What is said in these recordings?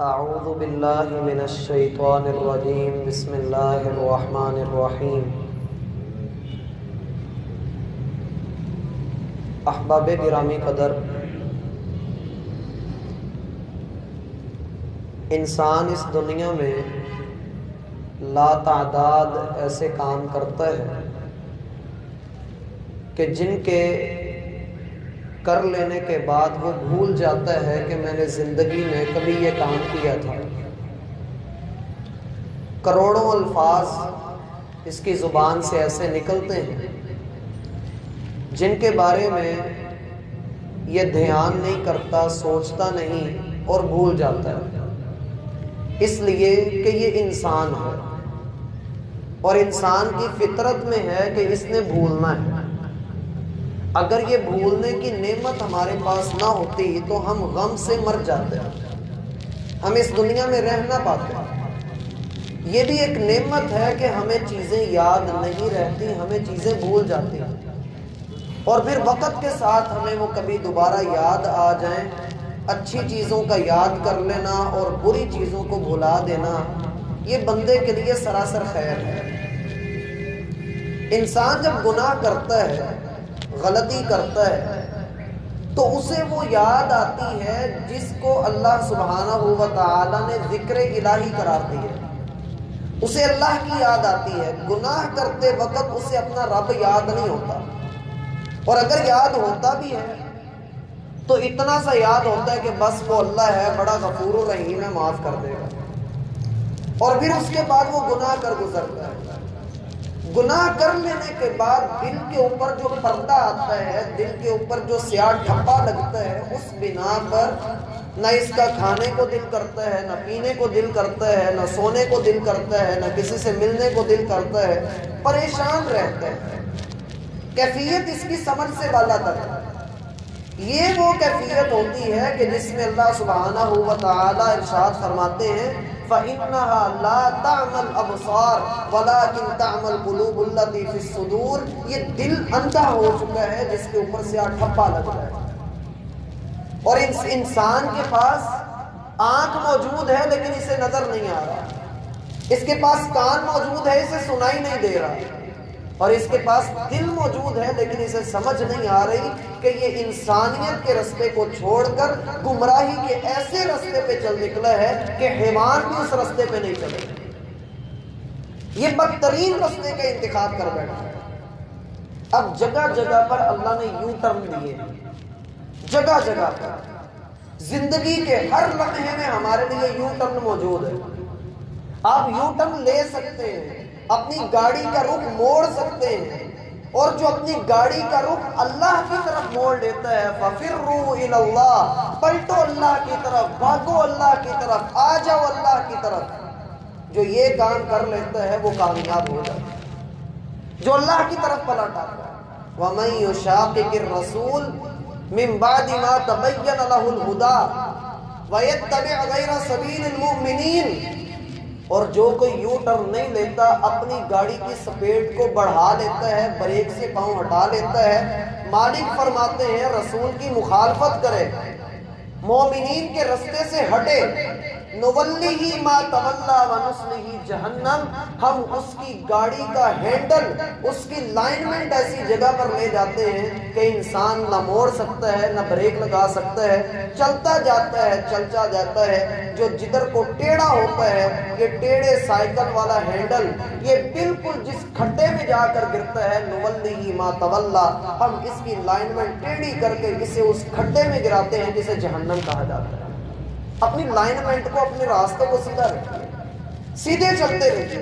اعوذ باللہ من الشیطان الرجیم بسم اللہ الرحمن الرحیم۔ احباب گرامی قدر، انسان اس دنیا میں لا تعداد ایسے کام کرتا ہے کہ جن کے کر لینے کے بعد وہ بھول جاتا ہے کہ میں نے زندگی میں کبھی یہ کام کیا تھا۔ کروڑوں الفاظ اس کی زبان سے ایسے نکلتے ہیں جن کے بارے میں یہ دھیان نہیں کرتا، سوچتا نہیں اور بھول جاتا ہے، اس لیے کہ یہ انسان ہے اور انسان کی فطرت میں ہے کہ اس نے بھولنا ہے۔ اگر یہ بھولنے کی نعمت ہمارے پاس نہ ہوتی تو ہم غم سے مر جاتے، ہم اس دنیا میں رہ نہ پاتے۔ یہ بھی ایک نعمت ہے کہ ہمیں چیزیں یاد نہیں رہتی، ہمیں چیزیں بھول جاتی اور پھر وقت کے ساتھ ہمیں وہ کبھی دوبارہ یاد آ جائیں۔ اچھی چیزوں کا یاد کر لینا اور بری چیزوں کو بھلا دینا یہ بندے کے لیے سراسر خیر ہے۔ انسان جب گناہ کرتا ہے، غلطی کرتا ہے، تو اسے وہ یاد آتی ہے جس کو اللہ سبحانہ و تعالی نے ذکر الہی قرار دی ہے، اسے اللہ کی یاد آتی ہے۔ گناہ کرتے وقت اسے اپنا رب یاد نہیں ہوتا، اور اگر یاد ہوتا بھی ہے تو اتنا سا یاد ہوتا ہے کہ بس وہ اللہ ہے، بڑا غفور و رحیم ہے، معاف کر دے گا، اور پھر اس کے بعد وہ گناہ کر گزرتا ہے۔ گناہ کر لینے کے بعد دل کے اوپر جو پردہ آتا ہے، دل کے اوپر جو سیاہ ٹھپا لگتا ہے، اس بنا پر نہ اس کا کھانے کو دل کرتا ہے، نہ پینے کو دل کرتا ہے، نہ سونے کو دل کرتا ہے، نہ کسی سے ملنے کو دل کرتا ہے، پریشان رہتا ہے۔ کیفیت اس کی سمجھ سے بالا تر ہے۔ یہ وہ کیفیت ہوتی ہے کہ جس میں اللہ سبحانہ و تعالی ارشاد فرماتے ہیں فَإِنَّهَا لَا تَعْمَى الْأَبْصَارُ وَلَكِنْ تَعْمَى الْقُلُوبُ الَّتِي فِي الصُّدُورِ۔ یہ دل اندھا ہو چکا ہے جس کے اوپر سے ٹھپا لگ رہا ہے، اور انسان کے پاس آنکھ موجود ہے لیکن اسے نظر نہیں آ رہا، اس کے پاس کان موجود ہے، اسے سنائی نہیں دے رہا، اور اس کے پاس دل موجود ہے لیکن اسے سمجھ نہیں آ رہی کہ یہ انسانیت کے رستے کو چھوڑ کر گمراہی کے ایسے رستے پہ چل نکلا ہے کہ حیوان بھی اس رستے پہ نہیں چلے، یہ بدترین رستے کا انتخاب کر بیٹھا ہے۔ اب جگہ جگہ پر اللہ نے یوں ٹرن دیے، جگہ جگہ پر زندگی کے ہر لمحے میں ہمارے لیے یوں ٹرن موجود ہے۔ آپ یوں ٹرن لے سکتے ہیں، اپنی گاڑی کا رخ موڑ سکتے ہیں، اور جو اپنی گاڑی کا رخ اللہ کی طرف موڑ لیتا ہے فَفِرُّوا إِلَى اللَّهِ، پلٹو اللہ کی طرف، بھاگو اللہ کی طرف، آ جاؤ اللہ کی طرف، جو یہ کام کر لیتا ہے وہ کامیاب ہو جاتا ہے، جو اللہ کی طرف پلٹ آتا ہے۔ وَمَن يُشَاقِقِ الرَّسُولَ مِن بَعْدِ مَا تَبَيَّنَ لَهُ الْهُدَىٰ وَيَتَّبِعْ غَيْرَ سَبِيلِ الْمُؤْمِنِينَ، اور جو کوئی یو ٹرن نہیں لیتا، اپنی گاڑی کی سپیڈ کو بڑھا لیتا ہے، بریک سے پاؤں ہٹا لیتا ہے، مالک فرماتے ہیں رسول کی مخالفت کرے، مومنین کے رستے سے ہٹے، نُوَلِّهِ مَا تَوَلَّىٰ وَنُصْلِهِ جہنم، ہم اس کی گاڑی کا ہینڈل، اس کی لائنمنٹ ایسی جگہ پر لے جاتے ہیں کہ انسان نہ موڑ سکتا ہے، نہ بریک لگا سکتا ہے، چلتا جاتا ہے، چلتا جاتا ہے، جو جدھر کو ٹیڑھا ہوتا ہے، یہ ٹیڑھے سائیکل والا ہینڈل، یہ بالکل جس کھڈے میں جا کر گرتا ہے، نُوَلِّهِ مَا تَوَلَّىٰ، ہم اس کی لائنمنٹ ٹیڑھی کر کے اسے اس کھڈے میں گراتے ہیں جسے جہنم کہا جاتا ہے۔ اپنی لائنمنٹ کو، اپنے راستے کو سیدھا رکھیے، سیدھے چلتے رہیے۔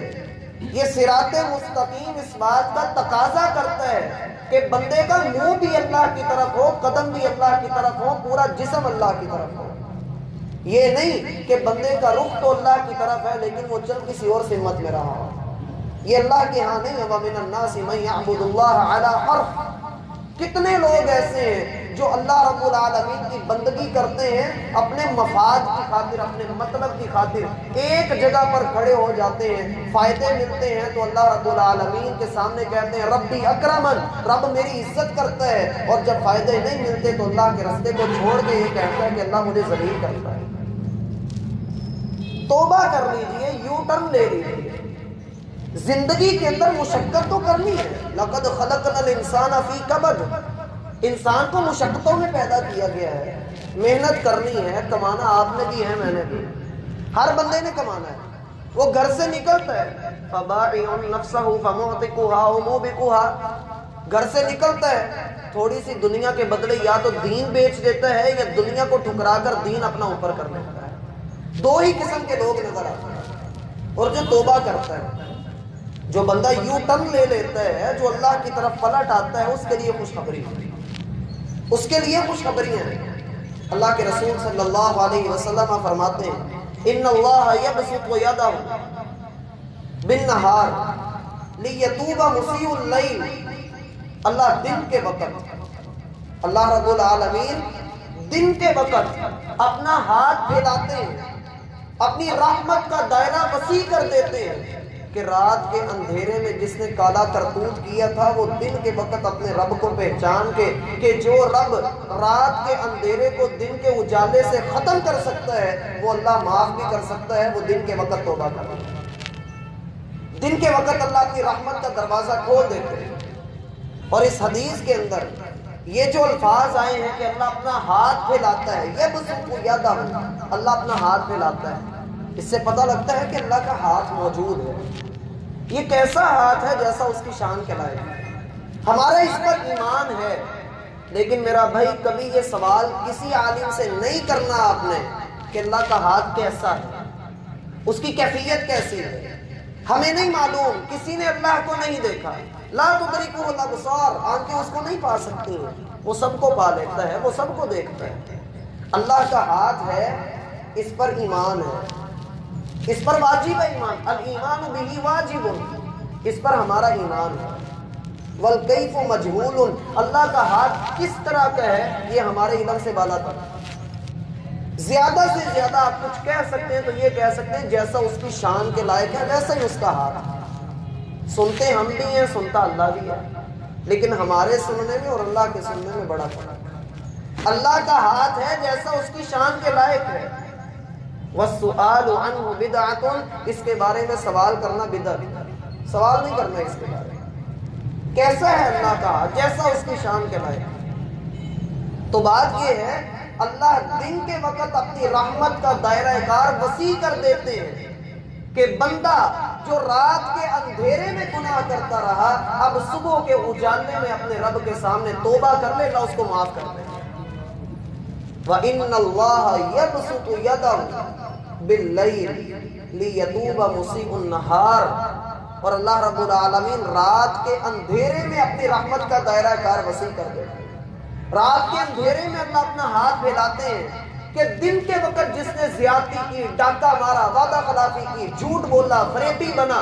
یہ صراط مستقیم اس بات کا تقاضا کرتا ہے کہ بندے کا منہ بھی اللہ کی طرف ہو، قدم بھی اللہ کی طرف ہو، پورا جسم اللہ کی طرف ہو۔ یہ نہیں کہ بندے کا رخ تو اللہ کی طرف ہے لیکن وہ چل کسی اور سمت میں رہا ہو، یہ اللہ کے ہاں نہیں ہے۔ وَمِنَ النَّاسِ مَن يَعْبُدُ اللَّهَ عَلَىٰ حَرْفٍ، کتنے لوگ ایسے ہیں جو اللہ رب العالمین کی بندگی کرتے ہیں، اپنے مفاد کی خاطر، اپنے مطلب کی خاطر ایک جگہ پر کھڑے ہو جاتے ہیں، فائدے ملتے ہیں تو اللہ رب العالمین کے سامنے کہتے ہیں ربی اکرمن، رب میری عزت کرتا ہے، اور جب فائدے نہیں ملتے تو اللہ کے رستے کو چھوڑ کے یہ کہتا ہے کہ اللہ مجھے ذلیل کرتا ہے۔ توبہ کر لیجئے، یو ٹرن لے لیجئے۔ زندگی کے اندر مشقت تو کرنی ہے، لقد خلقنا الانسان فی کبد، انسان کو مشقتوں میں پیدا کیا گیا ہے، محنت کرنی ہے، کمانا آپ نے بھی ہے، میں نے بھی، ہر بندے نے کمانا ہے۔ وہ گھر سے نکلتا ہے فباعُ نفسہ فمعتقها وموبقها، گھر سے نکلتا ہے تھوڑی سی دنیا کے بدلے یا تو دین بیچ دیتا ہے یا دنیا کو ٹھکرا کر دین اپنا اوپر کر لیتا ہے۔ دو ہی قسم کے لوگ نظر آتے ہیں۔ اور جو توبہ کرتا ہے، جو بندہ یو ٹرن لے لیتا ہے، جو اللہ کی طرف پلٹ آتا ہے، اس کے لیے خوشخبری ہے، اس کے لیے خوشخبری ہے۔ اللہ کے رسول صلی اللہ علیہ وسلم فرماتے ہیں ان اللہ یبسط یدہ بالنہار لیتوب مسیء اللیل، اللہ دن کے وقت، اللہ رب العالمین دن کے وقت اپنا ہاتھ پھیلاتے ہیں، اپنی رحمت کا دائرہ وسیع کر دیتے ہیں کہ رات کے اندھیرے میں جس نے کالا کرتوت کیا تھا، وہ دن کے وقت اپنے رب کو پہچان کے کہ جو رب رات کے اندھیرے کو دن کے اجالے سے ختم کر سکتا ہے، وہ اللہ معاف بھی کر سکتا ہے، وہ دن کے وقت توبہ کرتا ہے۔ دن کے وقت اللہ اپنی رحمت کا دروازہ کھول دیتے ہیں۔ اور اس حدیث کے اندر یہ جو الفاظ آئے ہیں کہ اللہ اپنا ہاتھ پھیلاتا ہے، یہ بزرگ یادہ، اللہ اپنا ہاتھ پھیلاتا ہے، اس سے پتہ لگتا ہے کہ اللہ کا ہاتھ موجود ہے۔ یہ کیسا ہاتھ ہے؟ جیسا اس کی شان کے لائق ہے۔ ہمارا اس پر ایمان ہے، لیکن میرا بھائی کبھی یہ سوال کسی عالم سے نہیں کرنا آپ نے کہ اللہ کا ہاتھ کیسا ہے، اس کی کیفیت کیسی ہے۔ ہمیں نہیں معلوم، کسی نے اللہ کو نہیں دیکھا، لا تدرکہ الابصار، آنکھیں اس کو نہیں پا سکتی ہیں، وہ سب کو پا لیتا ہے، وہ سب کو دیکھتا ہے۔ اللہ کا ہاتھ ہے، اس پر ایمان ہے، اس پر واجب ہے ایمان، الایمان بہ واجب، اس پر ہمارا ایمان ہے۔ والکیف مجہول، اللہ کا ہاتھ کس طرح کا ہے یہ ہمارے علم سے بالا تر۔ زیادہ سے زیادہ آپ کچھ کہہ سکتے ہیں تو یہ کہہ سکتے ہیں جیسا اس کی شان کے لائق ہے ویسا ہی اس کا ہاتھ۔ سنتے ہم بھی ہیں، سنتا اللہ بھی ہے، لیکن ہمارے سننے میں اور اللہ کے سننے میں بڑا فرق ہے۔ اللہ کا ہاتھ ہے جیسا اس کی شان کے لائق ہے۔ والسؤال عنہ بدعۃ، اس کے بارے میں سوال کرنا بدعت، سوال نہیں کرنا اس کے بارے میں۔ کیسا ہے اللہ کا ہاتھ؟ جیسا اس کی شان کے لائق ہے۔ تو بات یہ ہے اللہ دن کے وقت اپنی رحمت کا دائرہ کار وسیع کر دیتے ہیں کہ بندہ جو رات کے اندھیرے میں گناہ کرتا رہا، اب صبح کے اجالے میں اپنے رب کے سامنے توبہ کر لے، اللہ اس کو معاف کر دے۔ وَإِنَّ اللَّهَ يَبْسُطُ يَدَهُ بِاللَّيْلِ لِيَتُوبَ مُسِيءُ النَّهَارِ، اور اللہ رب العالمین رات کے اندھیرے میں اپنی رحمت کا دائرہ کار وسیع کر دے۔ رات کے اندھیرے میں اللہ اپنا ہاتھ پھیلاتے ہیں کہ دن کے وقت جس نے زیادتی کی، ڈاکہ مارا، وعدہ خلافی کی، جھوٹ بولا، فریبی بنا،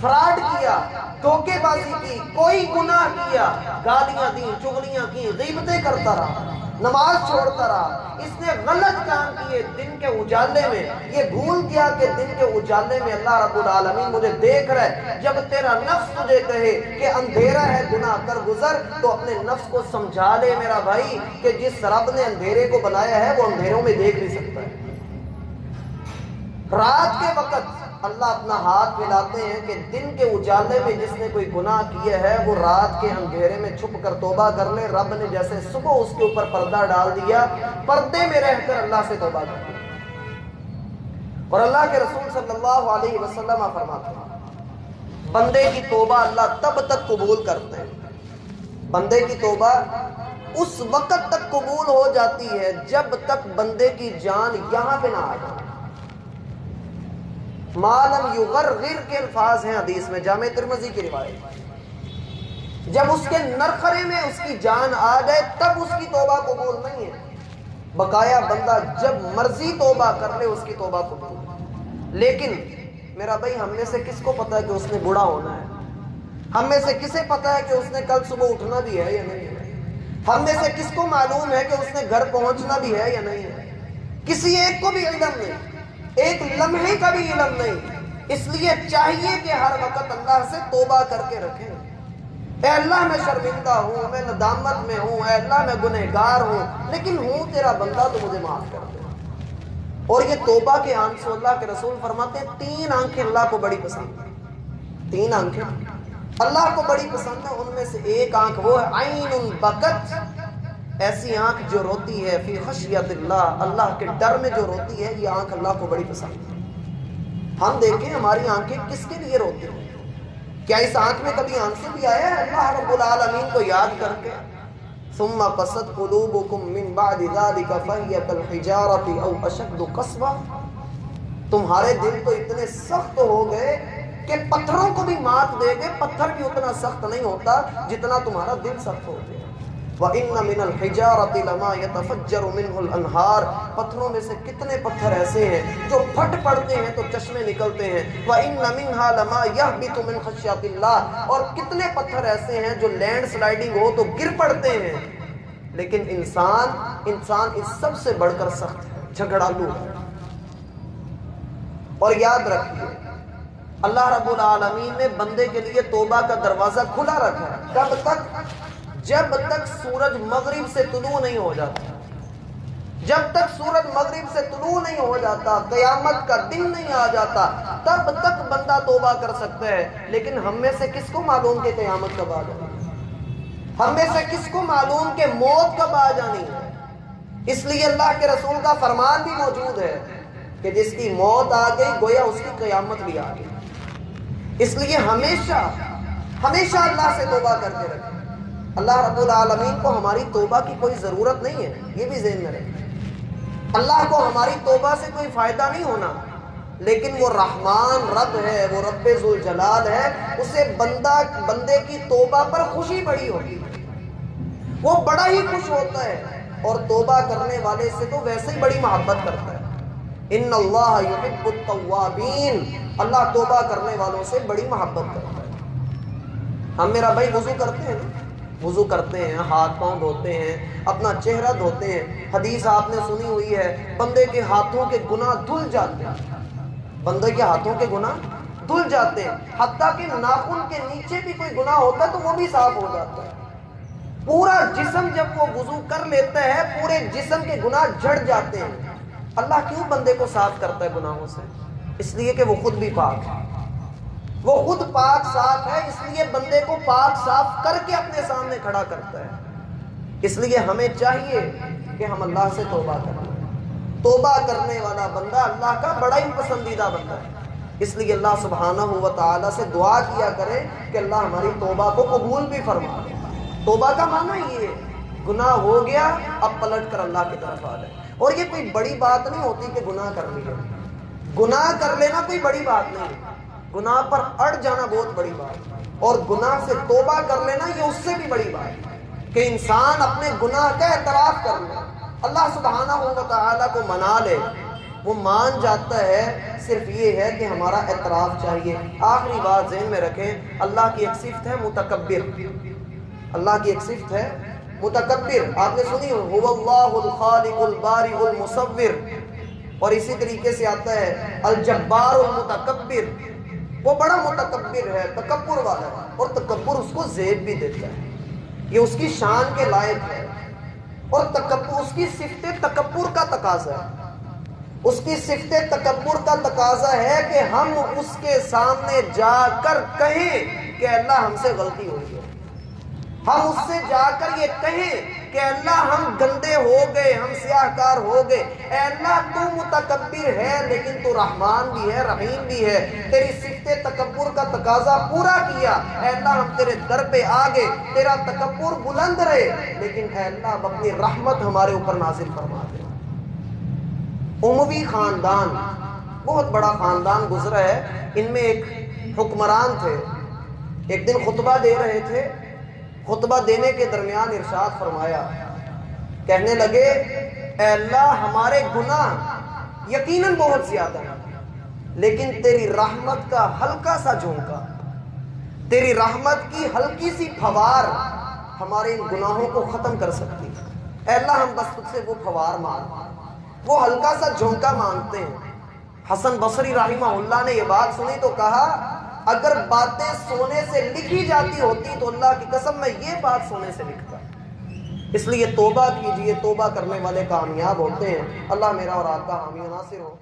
فراڈ کیا، دھوکے بازی کی، کوئی گناہ کیا، گالیاں دی، چغلیاں کی، غیبتیں کرتا رہا، نماز چھوڑتا رہا، اس نے غلط کام کیے دن کے اجالے میں، یہ بھول گیا کہ دن کے اجالے میں اللہ رب العالمین مجھے دیکھ رہا ہے۔ جب تیرا نفس تجھے کہے کہ اندھیرا ہے گناہ کر گزر، تو اپنے نفس کو سمجھا لے میرا بھائی کہ جس رب نے اندھیرے کو بنایا ہے وہ اندھیروں میں دیکھ نہیں سکتا ہے۔ رات کے وقت اللہ اپنا ہاتھ پھیلاتے ہیں کہ دن کے اجالے میں جس نے کوئی گناہ کیا ہے وہ رات کے اندھیرے میں چھپ کر توبہ کر لے۔ رب نے جیسے صبح اس کے اوپر پردہ ڈال دیا، پردے میں رہ کر اللہ سے توبہ کر لی۔ اور اللہ کے رسول صلی اللہ علیہ وسلم فرماتے ہیں بندے کی توبہ اللہ تب تک قبول کرتے ہیں، بندے کی توبہ اس وقت تک قبول ہو جاتی ہے جب تک بندے کی جان یہاں پہ نہ آ جائے۔ مالم یغرغر کے الفاظ ہیں حدیث میں، جامع ترمذی کی روایت، جب اس کے نرخرے میں اس کی جان آ جائے تب اس کی توبہ قبول نہیں ہے۔ بقایا بندہ جب مرضی توبہ کر لے اس کی توبہ قبول۔ لیکن میرا بھائی ہم میں سے کس کو پتا ہے کہ اس نے بوڑھا ہونا ہے؟ ہم میں سے کسے پتا ہے کہ اس نے کل صبح اٹھنا بھی ہے یا نہیں ہے؟ ہم میں سے کس کو معلوم ہے کہ اس نے گھر پہنچنا بھی ہے یا نہیں ہے؟ کسی ایک کو بھی علم نہیں، ایک لمحے کا بھی علم نہیں۔ اس لیے چاہیے کہ ہر وقت اللہ سے توبہ کر کے رکھیں، اے اللہ میں شرمندہ ہوں، میں ندامت میں ہوں، اے اللہ میں گنہگار ہوں، لیکن ہوں تیرا بندہ تو مجھے معاف کر دے۔ اور یہ توبہ کے آنکھ سے اللہ کے رسول فرماتے ہیں 3 آنکھیں اللہ کو بڑی پسند ہیں، 3 آنکھیں اللہ کو بڑی پسند ہے. ان میں سے ایک آنکھ وہ ہے عین بکت، ایسی آنکھ جو روتی ہے فی خشیت اللہ، اللہ کے ڈر میں جو روتی ہے، یہ آنکھ اللہ کو بڑی پسند ہے. ہم دیکھیں ہماری آنکھیں کس کے لیے روتی ہیں؟ کیا اس آنکھ میں کبھی آنسو بھی آیا ہے اللہ رب العالمین کو یاد کر کے؟ ثم قست قلوبکم من بعد ذلك فهي كالحجارة او اشد قسوة. تمہارے دل تو اتنے سخت ہو گئے کہ پتھروں کو بھی مات دے گے، پتھر بھی اتنا سخت نہیں ہوتا جتنا تمہارا دل سخت ہو گیا. وَإِنَّ مِنَ الْحِجَارَةِ لَمَا يَتَفَجَّرُ مِنْهُ الْأَنْهَارُ. پتھروں میں سے کتنے پتھر ایسے ہیں جو پھٹ پڑتے ہیں تو چشمے نکلتے ہیں. وَإِنَّ مِنْهَا لَمَا يَهْبِطُ مِنْ خَشْيَةِ اللَّهِ. اور کتنے پتھر ایسے ہیں جو لینڈ سلائیڈنگ ہو تو گر پڑتے ہیں. لیکن انسان اس سب سے بڑھ کر سخت ہے، جھگڑالو ہے. اور یاد رکھیے اللہ رب العالمین نے بندے کے لیے توبہ کا دروازہ کھلا رکھا ہے. کب تک؟ جب تک سورج مغرب سے طلوع نہیں ہو جاتا. جب تک سورج مغرب سے طلوع نہیں ہو جاتا، قیامت کا دن نہیں آ جاتا، تب تک بندہ توبہ کر سکتا ہے. لیکن ہم میں سے کس کو معلوم کہ قیامت کب آ جائے؟ ہم میں سے کس کو معلوم کہ موت کب آ جانی ہے؟ اس لیے اللہ کے رسول کا فرمان بھی موجود ہے کہ جس کی موت آ گئی گویا اس کی قیامت بھی آ گئی. اس لیے ہمیشہ اللہ سے توبہ کرتے رہیں. اللہ رب العالمین کو ہماری توبہ کی کوئی ضرورت نہیں ہے، یہ بھی ذہن میں رکھیں. اللہ کو ہماری توبہ سے کوئی فائدہ نہیں ہونا، لیکن وہ رحمان رب ہے، وہ رب ذوالجلال ہے، اسے بندے کی توبہ پر خوشی بڑی ہوتی ہے، وہ بڑا ہی خوش ہوتا ہے. اور توبہ کرنے والے سے تو ویسے ہی بڑی محبت کرتا ہے. ان اللہ یحب التوابین. اللہ توبہ کرنے والوں سے بڑی محبت کرتا ہے. ہم میرا بھائی وضو کرتے ہیں نا، وضو کرتے ہیں، ہاتھ پاؤں دھوتے ہیں، اپنا چہرہ دھوتے ہیں. حدیث آپ نے سنی ہوئی ہے بندے کے ہاتھوں کے گناہ دھل جاتے ہیں. بندے کے ہاتھوں کے گناہ دھل جاتے ہیں، حتیٰ کہ ناخن کے نیچے بھی کوئی گناہ ہوتا ہے تو وہ بھی صاف ہو جاتا ہے. پورا جسم جب وہ وضو کر لیتا ہے پورے جسم کے گناہ جھڑ جاتے ہیں. اللہ کیوں بندے کو صاف کرتا ہے گناہوں سے؟ اس لیے کہ وہ خود بھی پاک ہے، وہ خود پاک صاف ہے، اس لیے بندے کو پاک صاف کر کے اپنے سامنے کھڑا کرتا ہے. اس لیے ہمیں چاہیے کہ ہم اللہ سے توبہ کریں. توبہ کرنے والا بندہ اللہ کا بڑا ہی پسندیدہ بندہ ہے. اس لیے اللہ سبحانہ و تعالیٰ سے دعا کیا کرے کہ اللہ ہماری توبہ کو قبول بھی فرما دے. توبہ کا معنی یہ ہے گناہ ہو گیا اب پلٹ کر اللہ کی طرف آ جائے. اور یہ کوئی بڑی بات نہیں ہوتی کہ گناہ کر لیا. گناہ کر لینا کوئی بڑی بات نہیں ہے، گناہ پر اڑ جانا بہت بڑی بات ہے. اور گناہ سے توبہ کر لینا یہ اس سے بھی بڑی بات ہے کہ انسان اپنے گناہ کا اعتراف کر لے، اللہ سبحانہ و تعالیٰ کو منا لے. وہ مان جاتا ہے، صرف یہ ہے کہ ہمارا اعتراف چاہیے. آخری بات ذہن میں رکھیں، اللہ کی ایک صفت ہے متکبر. اللہ کی ایک صفت ہے متکبر. آپ نے سنی ہو هو اللہ الخالق البارئ المصور. اور اسی طریقے سے آتا ہے الجبار المتکبر. وہ بڑا متکبر ہے، تکبر والا ہے، اور تکبر اس کو زیب بھی دیتا ہے، یہ اس کی شان کے لائق ہے. اور تکبر اس کی صفت تکبر کا تقاضا ہے. اس کی صفت تکبر کا تقاضا ہے کہ ہم اس کے سامنے جا کر کہیں کہ اللہ ہم سے غلطی ہوئی ہے. ہم اس سے جا کر یہ کہیں کہ اللہ ہم گندے ہو گئے، ہم سیاہ کار ہو گئے. اے اللہ تو متکبر ہے لیکن تو رحمان بھی ہے، رحیم بھی ہے. تیری صفت تکبر کا تقاضا پورا کیا. اے اللہ ہم تیرے در پہ آگے، تیرا تکبر بلند رہے، لیکن اے اللہ اب اپنی رحمت ہمارے اوپر نازل فرما دے. اموی خاندان بہت بڑا خاندان گزرا ہے. ان میں ایک حکمران تھے. ایک دن خطبہ دے رہے تھے، خطبہ دینے کے درمیان ارشاد فرمایا، کہنے لگے اے اللہ ہمارے گناہ یقیناً بہت زیادہ ہیں، لیکن تیری رحمت کا ہلکا سا جھونکا، تیری رحمت کی ہلکی سی پھوار ہمارے ان گناہوں کو ختم کر سکتی ہے. اے اللہ ہم بس تجھ سے وہ پھوار مانگ، وہ ہلکا سا جھونکا مانگتے ہیں. حسن بصری رحمہ اللہ نے یہ بات سنی تو کہا اگر باتیں سونے سے لکھی جاتی ہوتی تو اللہ کی قسم میں یہ بات سونے سے لکھتا. اس لیے توبہ کیجئے، توبہ کرنے والے کامیاب ہوتے ہیں۔ اللہ میرا اور آپ کا حامی و ناصر ہو۔